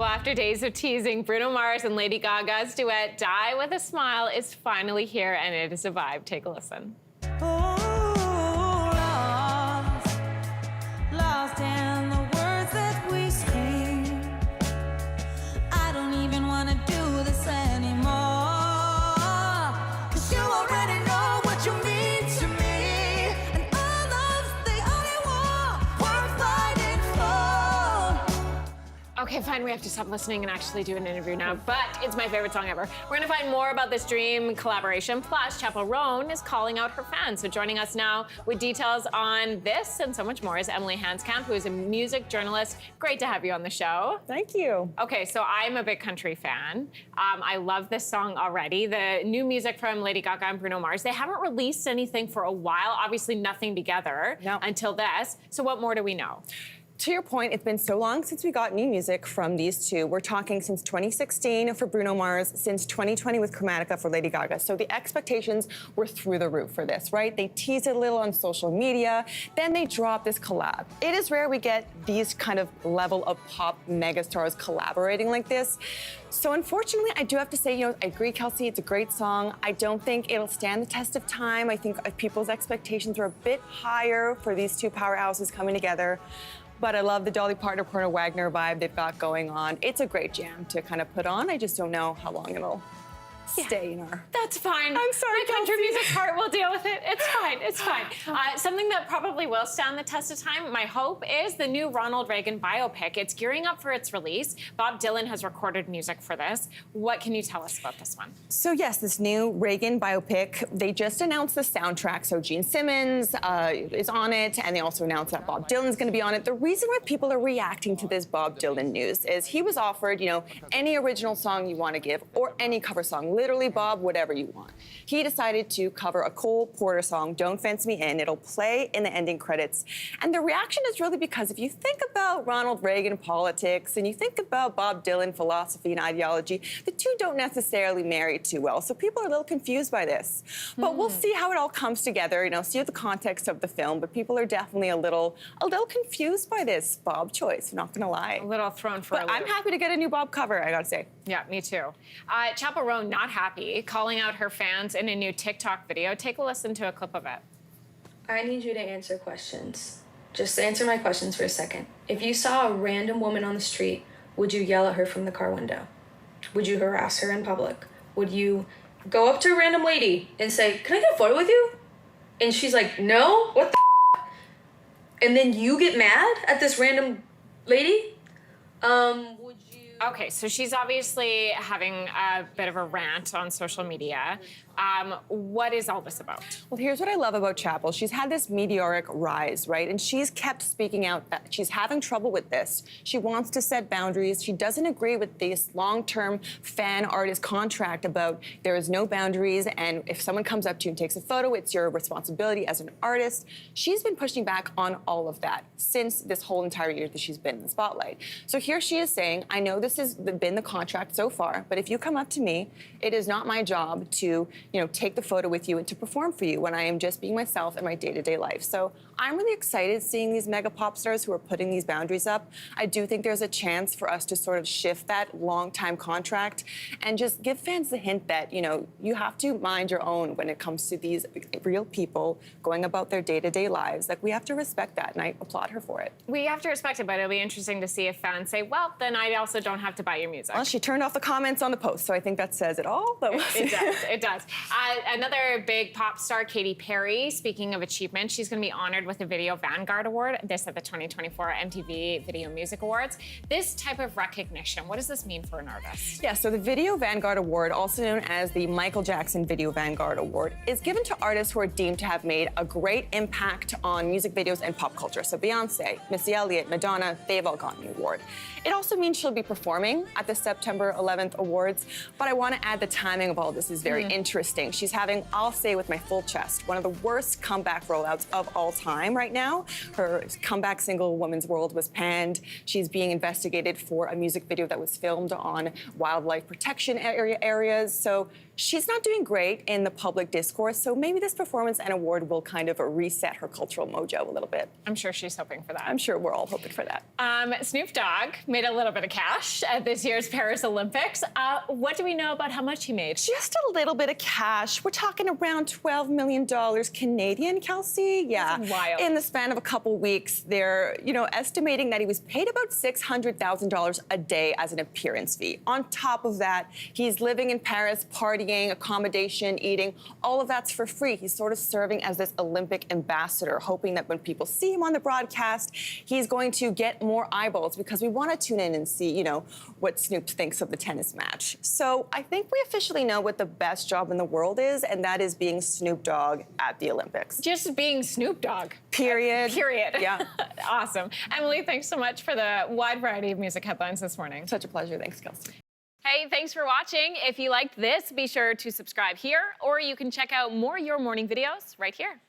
Well, after days of teasing, Bruno Mars and Lady Gaga's duet Die With a Smile is finally here, and it is a vibe. Take a listen. Lost in the words that we speak. I don't even want to do this anymore. 'Cause you already know what you mean to me. And our love's the only war worth fighting for. Okay, fine, we have to stop listening and actually do an interview now, but it's my favorite song ever. We're gonna find more about this dream collaboration, plus Chappell Roan is calling out her fans. So joining us now with details on this and so much more is Emily Hanskamp, who is a music journalist. Great to have you on the show. Thank you. Okay, so I'm a big country fan. I love this song already. The new music from Lady Gaga and Bruno Mars, they haven't released anything for a while, obviously nothing together until this. So what more do we know? To your point, it's been so long since we got new music from these two. We're talking since 2016 for Bruno Mars, since 2020 with Chromatica for Lady Gaga. So the expectations were through the roof for this, right? They teased it a little on social media, then they dropped this collab. It is rare we get these kind of level of pop megastars collaborating like this. So unfortunately, I do have to say, I agree, Kelsey, it's a great song. I don't think it'll stand the test of time. I think people's expectations are a bit higher for these two powerhouses coming together. But I love the Dolly Parton, Porter Wagner vibe they've got going on. It's a great jam to kind of put on. I just don't know how long it'll stay in our... That's fine. I'm sorry, My country Kelsey. music part will deal with it. It's fine, it's fine. Something that probably will stand the test of time, my hope, is the new Ronald Reagan biopic. It's gearing up for its release. Bob Dylan has recorded music for this. What can you tell us about this one? So yes, this new Reagan biopic, they just announced the soundtrack. So Gene Simmons is on it, and they also announced that Bob Dylan's gonna be on it. The reason why people are reacting to this Bob Dylan news is he was offered, any original song you wanna give, or any cover song. Literally, Bob, whatever you want. He decided to cover a Cole Porter song, Don't Fence Me In. It'll play in the ending credits. And the reaction is really because if you think about Ronald Reagan politics and you think about Bob Dylan philosophy and ideology, the two don't necessarily marry too well. So people are a little confused by this. But we'll see how it all comes together, see the context of the film. But people are definitely a little confused by this Bob choice, not gonna lie. A little thrown for a But loop. I'm happy to get a new Bob cover, I gotta say. Yeah, me too. Chappell Roan, not happy, calling out her fans in a new TikTok video. Take a listen to a clip of it. I need you to answer questions. Just answer my questions for a second. If you saw a random woman on the street, would you yell at her from the car window? Would you harass her in public? Would you go up to a random lady and say, "Can I get a photo with you?" And she's like, "No, what the f-?" And then you get mad at this random lady? Would you... Okay, so she's obviously having a bit of a rant on social media. What is all this about? Well, here's what I love about Chappell. She's had this meteoric rise, right? And she's kept speaking out that she's having trouble with this. She wants to set boundaries. She doesn't agree with this long-term fan artist contract about there is no boundaries, and if someone comes up to you and takes a photo, it's your responsibility as an artist. She's been pushing back on all of that since this whole entire year that she's been in the spotlight. So here she is saying, I know this has been the contract so far, but if you come up to me, it is not my job to take the photo with you and to perform for you when I am just being myself in my day-to-day life. So I'm really excited seeing these mega pop stars who are putting these boundaries up. I do think there's a chance for us to sort of shift that long-time contract and just give fans the hint that, you have to mind your own when it comes to these real people going about their day-to-day lives. Like, we have to respect that, and I applaud her for it. We have to respect it, but it'll be interesting to see if fans say, well, then I also don't have to buy your music. Well, she turned off the comments on the post, so I think that says it all. But It does. Another big pop star, Katy Perry, speaking of achievement, she's going to be honored with the Video Vanguard Award, this at the 2024 MTV Video Music Awards. This type of recognition, what does this mean for an artist? Yeah, so the Video Vanguard Award, also known as the Michael Jackson Video Vanguard Award, is given to artists who are deemed to have made a great impact on music videos and pop culture. So Beyonce, Missy Elliott, Madonna, they've all gotten the award. It also means she'll be performing at the September 11th awards, but I want to add the timing of all this is very interesting. She's having, I'll say with my full chest, one of the worst comeback rollouts of all time. time right now. Her comeback single, Woman's World, was panned. She's being investigated for a music video that was filmed on wildlife protection areas. So she's not doing great in the public discourse. So maybe this performance and award will kind of reset her cultural mojo a little bit. I'm sure she's hoping for that. I'm sure we're all hoping for that. Snoop Dogg made a little bit of cash at this year's Paris Olympics. What do we know about how much he made? Just a little bit of cash. We're talking around $12 million Canadian, Kelsey. Yeah. That's wild. In the span of a couple weeks, they're, estimating that he was paid about $600,000 a day as an appearance fee. On top of that, he's living in Paris, partying, accommodation, eating. All of that's for free. He's sort of serving as this Olympic ambassador, hoping that when people see him on the broadcast, he's going to get more eyeballs because we want to tune in and see, what Snoop thinks of the tennis match. So I think we officially know what the best job in the world is, and that is being Snoop Dogg at the Olympics. Just being Snoop Dogg. Period. Period. Yeah. Awesome. Emily, thanks so much for the wide variety of music headlines this morning. Such a pleasure. Thanks, Kelsey. Hey, thanks for watching. If you liked this, be sure to subscribe here, or you can check out more Your Morning videos right here.